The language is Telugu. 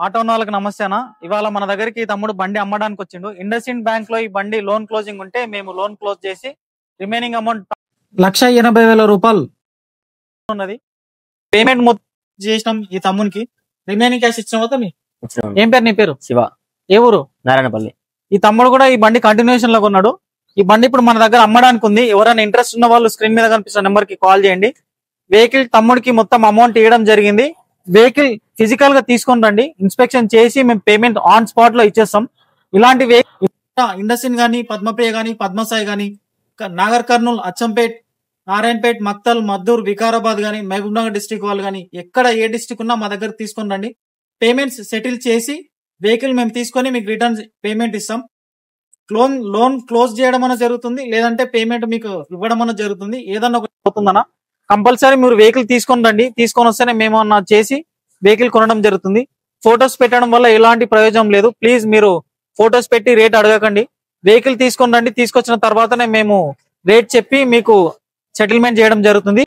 ఆటో ఉన్న వాళ్ళకి నమస్తే అన్న. ఇవాళ మన దగ్గరికి తమ్ముడు బండి అమ్మడానికి వచ్చిండు. ఇండస్ఇండ్ బ్యాంక్ లో ఈ బండి లోన్ క్లోజింగ్ ఉంటే మేము లోన్ క్లోజ్ చేసి రిమైనింగ్ అమౌంట్ 1,80,000 ఉన్నది. పేమెంట్ మొత్తం చేసినాం ఈ తమ్మునికి. రిమైనింగ్ క్యాష్ ఇచ్చిన తర్వాత ఏం పేరు నీ పేరు? శివ. ఏ ఊరు? నారాయణపల్లి. ఈ తమ్ముడు కూడా ఈ బండి కంటిన్యూషన్ లో ఉన్నాడు. ఈ బండి ఇప్పుడు మన దగ్గర అమ్మడానికి ఉంది. ఎవరైనా ఇంట్రెస్ట్ ఉన్న వాళ్ళు స్క్రీన్ మీద కనిపిస్తున్న నెంబర్ కి కాల్ చేయండి. వెహికల్ తమ్ముడికి మొత్తం అమౌంట్ ఇవ్వడం జరిగింది. వెహికల్ ఫిజికల్ గా తీసుకొని రండి, ఇన్స్పెక్షన్ చేసి మేము పేమెంట్ ఆన్ స్పాట్ లో ఇచ్చేస్తాం. ఇలాంటి ఇండస్ఇండ్ గానీ, పద్మప్రియ గానీ, పద్మసాయి గానీ, నాగర్ కర్నూల్, అచ్చంపేట్, నారాయణపేట్, మక్తల్, మద్దూర్, వికారాబాద్ గానీ, మహబూబ్ నగర్ డిస్ట్రిక్ట్ వాళ్ళు గానీ, ఎక్కడ ఏ డిస్ట్రిక్ట్ ఉన్నా మా దగ్గర తీసుకొని రండి. పేమెంట్స్ సెటిల్ చేసి వెహికల్ మేము తీసుకొని మీకు రిటర్న్ పేమెంట్ ఇస్తాం. లోన్ క్లోజ్ చేయడం అన్న జరుగుతుంది, లేదంటే పేమెంట్ మీకు ఇవ్వడం అన్న జరుగుతుంది. ఏదన్నా ఒకటి అవుతుందన్నా. కంపల్సరీ మీరు వెహికల్ తీసుకొని రండి. తీసుకొని వస్తేనే మేము అన్న చేసి వెహికల్ కొనడం జరుగుతుంది. ఫొటోస్ పెట్టడం వల్ల ఎలాంటి ప్రయోజనం లేదు. ప్లీజ్ మీరు ఫొటోస్ పెట్టి రేట్ అడగకండి. వెహికల్ తీసుకొని రండి. తీసుకొచ్చిన తర్వాతనే మేము రేట్ చెప్పి మీకు సెటిల్మెంట్ చేయడం జరుగుతుంది.